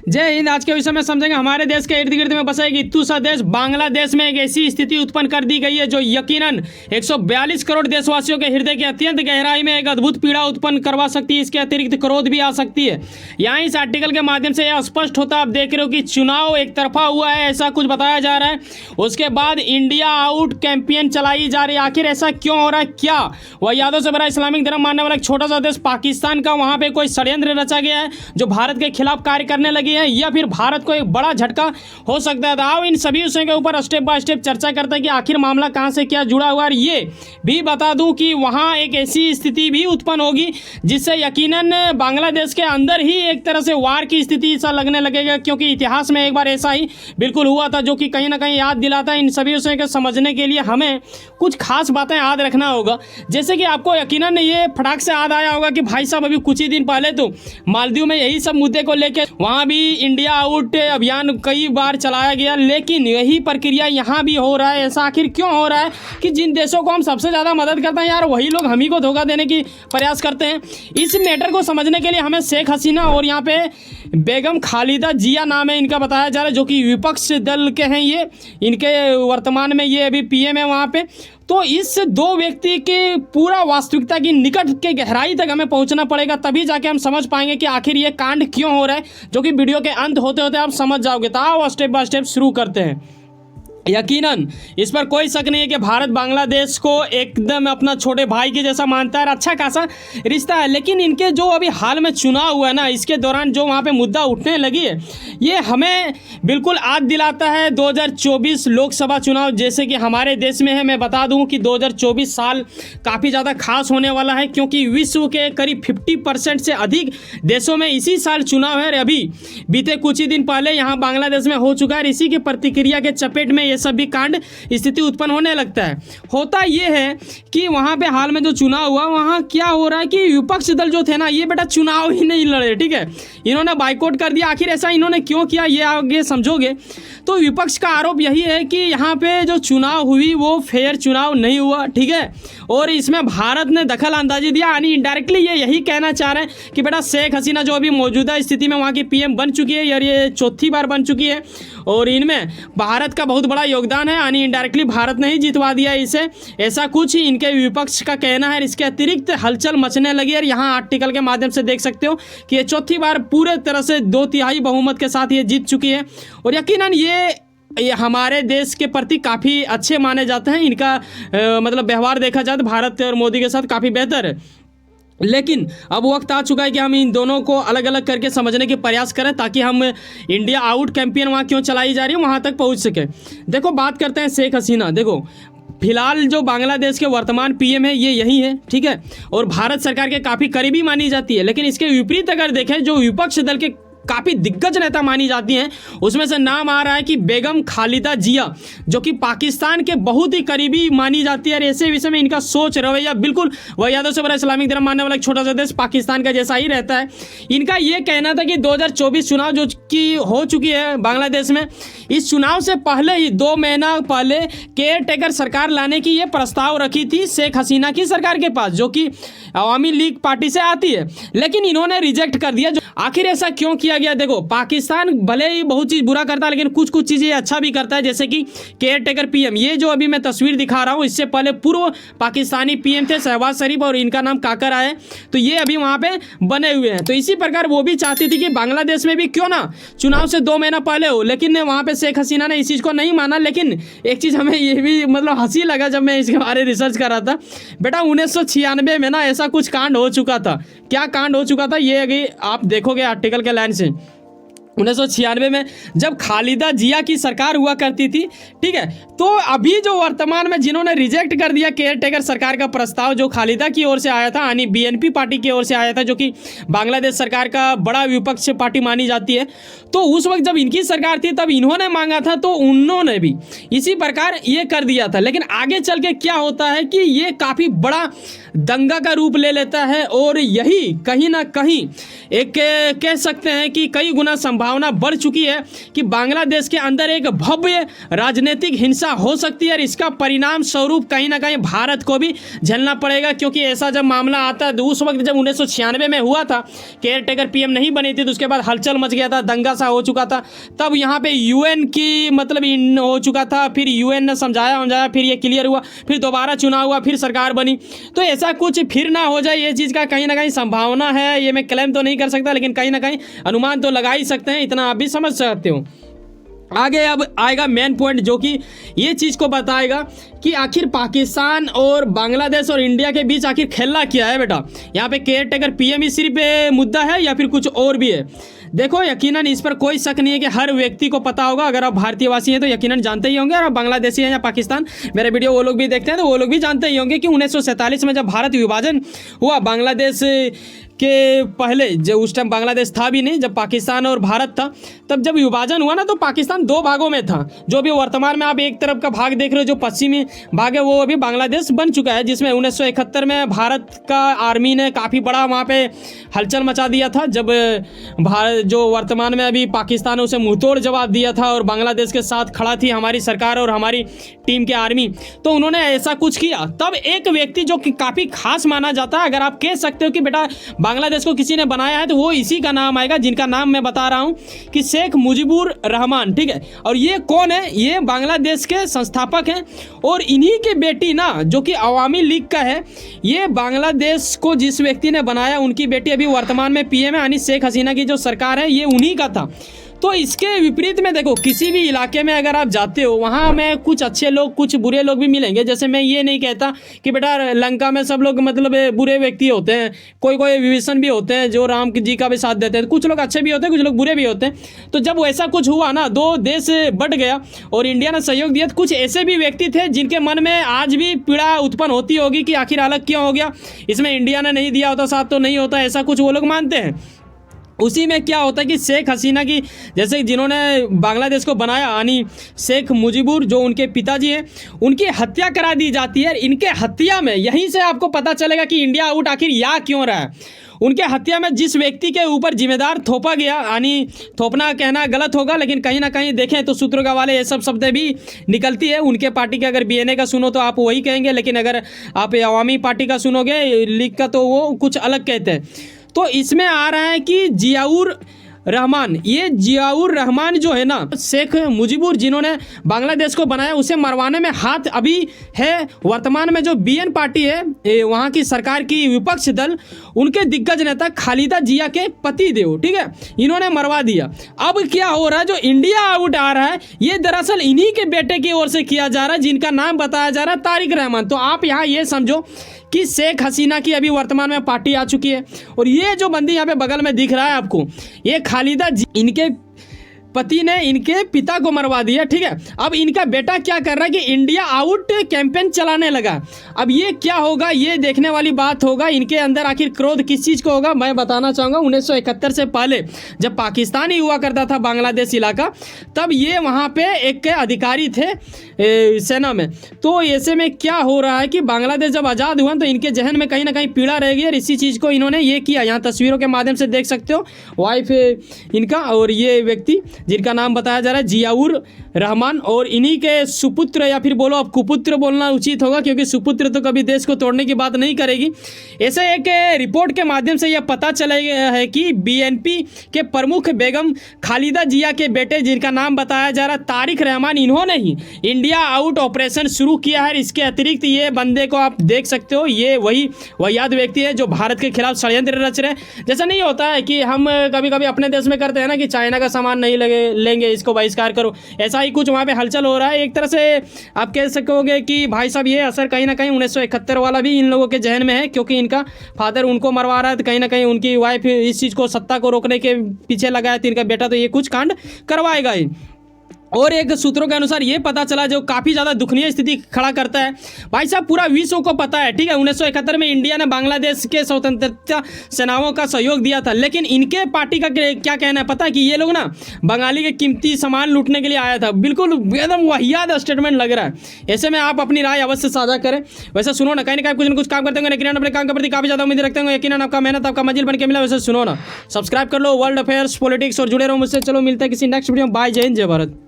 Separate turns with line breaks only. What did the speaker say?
जय हिंद। आज के विषय में समझेंगे हमारे देश के इर्द गिर्द में बसा एक इत्तू सा देश बांग्लादेश में एक ऐसी स्थिति उत्पन्न कर दी गई है जो यकीनन 142 करोड़ देशवासियों के हृदय के अत्यंत गहराई में एक अद्भुत पीड़ा उत्पन्न करवा सकती है। इसके अतिरिक्त क्रोध भी आ सकती है। यहाँ इस आर्टिकल के माध्यम से यह स्पष्ट होता आप देख रहे हो कि चुनाव एक तरफा हुआ है, ऐसा कुछ बताया जा रहा है। उसके बाद इंडिया आउट कैंपेन चलाई जा रही है। आखिर ऐसा क्यों हो रहा है? क्या वह यादों से भरा इस्लामिक धर्म मानने वाला एक छोटा सा देश पाकिस्तान का वहाँ पे कोई षड्यंत्र रचा गया है जो भारत के खिलाफ कार्य करने लगी है, या फिर भारत को एक बड़ा झटका हो सकता है? आओ इन सभी विषयों के ऊपर स्टेप बाय स्टेप चर्चा करते हैं कि आखिर मामला कहां से क्या जुड़ा हुआ है। ये भी बता दूं कि वहां एक ऐसी स्थिति भी उत्पन्न होगी जिससे यकीनन बांग्लादेश के अंदर ही एक तरह से वार की स्थिति सा लगने लगेगा, क्योंकि इतिहास में एक बार ऐसा ही बिल्कुल हुआ था, जो कि कहीं ना कहीं याद दिलाता है। इन सभी विषयों को समझने के लिए हमें कुछ खास बातें याद रखना होगा। जैसे कि आपको यकीनन ये फटाक से याद आया होगा कि भाई साहब अभी कुछ ही दिन पहले तो मालदीव में यही सब मुद्दे को लेकर वहां भी इंडिया आउट अभियान कई बार चलाया गया, लेकिन यही प्रक्रिया यहाँ भी हो रहा है। ऐसा आखिर क्यों हो रहा है कि जिन देशों को हम सबसे ज़्यादा मदद करते हैं यार, वही लोग हम ही को धोखा देने की प्रयास करते हैं। इस मैटर को समझने के लिए हमें शेख हसीना और यहाँ पे बेगम खालिदा जिया नाम है इनका बताया जा रहा है, जो कि विपक्ष दल के हैं। ये इनके वर्तमान में ये अभी पीएम है वहाँ पे। तो इस दो व्यक्ति के पूरा वास्तविकता की निकट के गहराई तक हमें पहुंचना पड़ेगा, तभी जाके हम समझ पाएंगे कि आखिर ये कांड क्यों हो रहा है, जो कि वीडियो के अंत होते होते आप समझ जाओगे। तो आओ स्टेप बाय स्टेप शुरू करते हैं। यकीनन इस पर कोई शक नहीं है कि भारत बांग्लादेश को एकदम अपना छोटे भाई के जैसा मानता है, अच्छा खासा रिश्ता है। लेकिन इनके जो अभी हाल में चुनाव हुआ है ना, इसके दौरान जो वहाँ पे मुद्दा उठने लगी है, ये हमें बिल्कुल याद दिलाता है 2024 लोकसभा चुनाव जैसे कि हमारे देश में है। मैं बता दूं कि 2024 साल काफ़ी ज़्यादा खास होने वाला है, क्योंकि विश्व के करीब 50% से अधिक देशों में इसी साल चुनाव है। अभी बीते कुछ ही दिन पहले यहाँ बांग्लादेश में हो चुका है। इसी की प्रतिक्रिया के चपेट में सभी कांड स्थिति उत्पन्न होने लगता है। होता यह है कि वहां पे हाल में जो चुनाव हुआ, वहां क्या हो रहा है कि विपक्ष दल जो थे ना, ये बेटा चुनाव ही नहीं लड़े, ठीक है, इन्होंने बाइकआउट कर दिया। आखिर ऐसा इन्होंने क्यों किया ये आगे समझोगे। तो विपक्ष का आरोप यही है कि यहाँ पे जो चुनाव हुई वो फेयर चुनाव नहीं हुआ, ठीक है, और इसमें भारत ने दखल अंदाजी दिया। यानी इनडायरेक्टली ये यही कहना चाह रहे हैं कि बेटा शेख हसीना जो अभी मौजूदा स्थिति में वहाँ की पीएम बन चुकी है, और ये चौथी बार बन चुकी है, और इनमें भारत का बहुत बड़ा योगदान है। यानी इनडायरेक्टली भारत ने ही जितवा दिया इसे, ऐसा कुछ ही इनके विपक्ष का कहना है। इसके अतिरिक्त हलचल मचने लगी है। यहाँ आर्टिकल के माध्यम से देख सकते हो कि ये चौथी बार पूरे तरह से 2/3 बहुमत के साथ ये जीत चुकी है, और यकीनन ये हमारे देश के प्रति काफ़ी अच्छे माने जाते हैं। इनका मतलब व्यवहार देखा जाए तो भारत और मोदी के साथ काफ़ी बेहतर है। लेकिन अब वक्त आ चुका है कि हम इन दोनों को अलग अलग करके समझने के प्रयास करें, ताकि हम इंडिया आउट कैंपेन वहाँ क्यों चलाई जा रही है वहाँ तक पहुँच सके। देखो बात करते हैं शेख हसीना। देखो फिलहाल जो बांग्लादेश के वर्तमान पीएम है ये यही है, ठीक है, और भारत सरकार के काफ़ी करीबी मानी जाती है। लेकिन इसके विपरीत अगर देखें, जो विपक्ष दल के काफ़ी दिग्गज नेता मानी जाती हैं, उसमें से नाम आ रहा है कि बेगम खालिदा जिया, जो कि पाकिस्तान के बहुत ही करीबी मानी जाती है। और ऐसे विषय में इनका सोच रवैया बिल्कुल वह यादों से भरा इस्लामिक धर्म मानने वाला एक छोटा सा देश पाकिस्तान का जैसा ही रहता है। इनका ये कहना था कि 2024 चुनाव जो कि हो चुकी है बांग्लादेश में, इस चुनाव से पहले ही 2 महीना पहले केयर टेकर सरकार लाने की ये प्रस्ताव रखी थी शेख हसीना की सरकार के पास, जो कि अवामी लीग पार्टी से आती है, लेकिन इन्होंने रिजेक्ट कर दिया। आखिर ऐसा क्यों किया गया? देखो पाकिस्तान भले ही बहुत चीज़ बुरा करता है, लेकिन कुछ कुछ चीज़ें अच्छा भी करता है, जैसे कि केयर टेकर पीएम। ये जो अभी मैं तस्वीर दिखा रहा हूँ, इससे पहले पूर्व पाकिस्तानी पीएम थे शहबाज शरीफ, और इनका नाम काकर आया, तो ये अभी वहाँ पे बने हुए हैं। तो इसी प्रकार वो भी चाहती थी कि बांग्लादेश में भी क्यों ना चुनाव से 2 महीना पहले हो, लेकिन वहाँ पे शेख हसीना ने इस चीज़ को नहीं माना। लेकिन एक चीज़ हमें ये भी मतलब हंसी लगा जब मैं इसके बारे में रिसर्च कर रहा था। बेटा 1996 में ना ऐसा कुछ कांड हो चुका था। क्या कांड हो चुका था ये अभी आप देखोगे आर्टिकल के लाइन से। 1996 में जब खालिदा जिया की सरकार हुआ करती थी, ठीक है, तो अभी जो वर्तमान में जिन्होंने रिजेक्ट कर दिया केयर टेकर सरकार का प्रस्ताव, जो खालिदा की ओर से आया था, यानी बीएनपी पार्टी की ओर से आया था, जो कि बांग्लादेश सरकार का बड़ा विपक्ष पार्टी मानी जाती है, तो उस वक्त जब इनकी सरकार थी तब इन्होंने मांगा था, तो उन्होंने भी इसी प्रकार ये कर दिया था। लेकिन आगे चल के क्या होता है कि ये काफ़ी बड़ा दंगा का रूप ले लेता है, और यही कहीं ना कहीं एक कह सकते हैं कि कई गुना संभावना संभावना बढ़ चुकी है कि बांग्लादेश के अंदर एक भव्य राजनीतिक हिंसा हो सकती है और इसका परिणाम स्वरूप कहीं ना कहीं भारत को भी झेलना पड़ेगा। क्योंकि ऐसा जब मामला आता है तो उस वक्त जब 1996 में हुआ था, केयर टेकर पीएम नहीं बनी थी, तो उसके बाद हलचल मच गया था, दंगा सा हो चुका था। तब यहाँ पे यूएन की मतलब इन हो चुका था, फिर यूएन ने समझाया, फिर ये क्लियर हुआ, फिर दोबारा चुनाव हुआ, फिर सरकार बनी। तो ऐसा कुछ फिर ना हो जाए, ये चीज़ का कहीं ना कहीं संभावना है। ये मैं क्लेम तो नहीं कर सकता, लेकिन कहीं ना कहीं अनुमान तो लगा ही सकते हैं, इतना आप भी समझ सकते हो। आगे अब आएगा मेन पॉइंट, जो कि ये चीज़ को बताएगा कि आखिर पाकिस्तान और बांग्लादेश और इंडिया के बीच आखिर खेलना क्या है बेटा। यहाँ पे केयर टेकर पीएम ही सिर्फ मुद्दा है या फिर कुछ और भी है। देखो, यकीनन इस पर कोई शक नहीं है कि हर व्यक्ति को पता होगा। अगर आप भारतीय वासी हैं तो यकीनन जानते ही होंगे, और आप बांग्लादेशी हैं या पाकिस्तान मेरे वीडियो वो लोग भी देखते हैं तो वो लोग भी जानते ही होंगे कि 1947 में जब भारत विभाजन हुआ, बांग्लादेश के पहले जो उस टाइम बांग्लादेश था भी नहीं, जब पाकिस्तान और भारत था, तब जब विभाजन हुआ ना तो पाकिस्तान दो भागों में था। जो भी वर्तमान में आप एक तरफ का भाग देख रहे हो, जो पश्चिमी भाग है, वो अभी बांग्लादेश बन चुका है, जिसमें 1971 में भारत का आर्मी ने काफ़ी बड़ा वहाँ पे हलचल मचा दिया था। जब भारत जो वर्तमान में अभी पाकिस्तान ने उसे मुंहतोड़ जवाब दिया था और बांग्लादेश के साथ खड़ा थी हमारी सरकार और हमारी टीम के आर्मी, तो उन्होंने ऐसा कुछ किया। तब एक व्यक्ति जो कि काफ़ी खास माना जाता है, अगर आप कह सकते हो कि बेटा बांग्लादेश को किसी ने बनाया है, तो वो इसी का नाम आएगा, जिनका नाम मैं बता रहा हूँ कि शेख मुजीबुर रहमान। ठीक है, और ये कौन है? ये बांग्लादेश के संस्थापक हैं और इन्हीं के बेटी ना, जो कि अवामी लीग का है, ये बांग्लादेश को जिस व्यक्ति ने बनाया, उनकी बेटी अभी वर्तमान में पीएम है, यानी शेख हसीना की जो सरकार है, ये उन्हीं का था। तो इसके विपरीत में देखो, किसी भी इलाके में अगर आप जाते हो, वहाँ में कुछ अच्छे लोग कुछ बुरे लोग भी मिलेंगे। जैसे मैं ये नहीं कहता कि बेटा लंका में सब लोग मतलब बुरे व्यक्ति होते हैं, कोई कोई विभीषण भी होते हैं जो राम जी का भी साथ देते हैं, कुछ लोग अच्छे भी होते हैं, कुछ लोग बुरे भी होते हैं। तो जब वैसा कुछ हुआ ना, दो देश बट गया और इंडिया ने सहयोग दिया, तो कुछ ऐसे भी व्यक्ति थे जिनके मन में आज भी पीड़ा उत्पन्न होती होगी कि आखिर अलग क्यों हो गया, इसमें इंडिया ने नहीं दिया होता साथ तो नहीं होता, ऐसा कुछ वो लोग मानते हैं। उसी में क्या होता है कि शेख हसीना की, जैसे जिन्होंने बांग्लादेश को बनाया, यानी शेख मुजीबुर जो उनके पिताजी हैं, उनकी हत्या करा दी जाती है। इनके हत्या में यहीं से आपको पता चलेगा कि इंडिया आउट आखिर या क्यों रहा है। उनके हत्या में जिस व्यक्ति के ऊपर जिम्मेदार थोपा गया, यानी थोपना कहना गलत होगा, लेकिन कहीं ना कहीं देखें तो सूत्रों वाले ये सब शब्द भी निकलती है। उनके पार्टी के अगर बीएनए का सुनो तो आप वही कहेंगे, लेकिन अगर आप अवामी पार्टी का सुनोगे लीग का तो वो कुछ अलग कहते हैं। तो इसमें आ रहा है कि जियाउर रहमान, ये जियाउर रहमान जो है ना, शेख मुजीबुर जिन्होंने बांग्लादेश को बनाया, उसे मरवाने में हाथ अभी है। वर्तमान में जो बीएन पार्टी है, वहाँ की सरकार की विपक्ष दल, उनके दिग्गज नेता खालिदा जिया के पति देव, ठीक है, इन्होंने मरवा दिया। अब क्या हो रहा है, जो इंडिया आउट आ रहा है, ये दरअसल इन्हीं के बेटे की ओर से किया जा रहा है, जिनका नाम बताया जा रहा है तारिक रहमान। तो आप यहाँ ये समझो कि शेख हसीना की अभी वर्तमान में पार्टी आ चुकी है, और ये जो बंदी यहाँ पे बगल में दिख रहा है आपको, ये खालिदा इनके पति ने इनके पिता को मरवा दिया। ठीक है, अब इनका बेटा क्या कर रहा है कि इंडिया आउट कैंपेन चलाने लगा। अब ये क्या होगा, ये देखने वाली बात होगा। इनके अंदर आखिर क्रोध किस चीज़ को होगा, मैं बताना चाहूँगा। 1971 से पहले जब पाकिस्तान ही हुआ करता था बांग्लादेश इलाका, तब ये वहाँ पे एक अधिकारी थे सेना में। तो ऐसे में क्या हो रहा है कि बांग्लादेश जब आज़ाद हुआ तो इनके जहन में कहीं ना कहीं पीड़ा रहेगी, और इसी चीज़ को इन्होंने ये किया। यहाँ तस्वीरों के माध्यम से देख सकते हो वाइफ इनका, और ये व्यक्ति जिनका नाम बताया जा रहा है जियाउर रहमान, और इन्हीं के सुपुत्र, या फिर बोलो अब कुपुत्र बोलना उचित होगा, क्योंकि सुपुत्र तो कभी देश को तोड़ने की बात नहीं करेगी। ऐसे एक रिपोर्ट के माध्यम से यह पता चला है कि बीएनपी के प्रमुख बेगम खालिदा जिया के बेटे, जिनका नाम बताया जा रहा है तारिक रहमान, इन्होंने ही इंडिया आउट ऑपरेशन शुरू किया है। इसके अतिरिक्त ये बंदे को आप देख सकते हो, ये वही याद व्यक्ति है जो भारत के खिलाफ षड्यंत्र रच रहे हैं। जैसा नहीं होता है कि हम कभी कभी अपने देश में करते हैं ना कि चाइना का सामान नहीं लेंगे, इसको बहिष्कार करो, ऐसा ही कुछ वहाँ पे हलचल हो रहा है। एक तरह से आप कह सकोगे कि भाई साहब ये असर कहीं ना कहीं 1971 वाला भी इन लोगों के जहन में है, क्योंकि इनका फादर उनको मरवा रहा है, तो कहीं ना कहीं उनकी वाइफ इस चीज़ को, सत्ता को रोकने के पीछे लगा है, तो इनका बेटा तो ये कुछ कांड करवाएगा ही। और एक सूत्रों के अनुसार ये पता चला जो काफ़ी ज़्यादा दुखनीय स्थिति खड़ा करता है। भाई साहब पूरा विश्व को पता है, ठीक है, 1971 में इंडिया ने बांग्लादेश के स्वतंत्रता सेनाओं का सहयोग दिया था, लेकिन इनके पार्टी का क्या कहना है पता है कि ये लोग ना बंगाली के कीमती सामान लूटने के लिए आया था। बिल्कुल एकदम वाहियात स्टेटमेंट लग रहा है। ऐसे में आप अपनी राय अवश्य साझा करें। वैसे सुनो ना, कहीं ना कहीं कुछ ना कुछ काम करते होंगे, यकीनन अपने काम के प्रति काफ़ी ज़्यादा उम्मीद रखते होंगे, यकीनन आपका मेहनत आपका मंजिल बन के मिला। वैसे सुनो ना, सब्सक्राइब कर लो वर्ल्ड अफेयर्स पॉलिटिक्स और जुड़े रहो मुझसे। चलो मिलते हैं किसी नेक्स्ट वीडियो में। बाय, जय हिंद, जय भारत।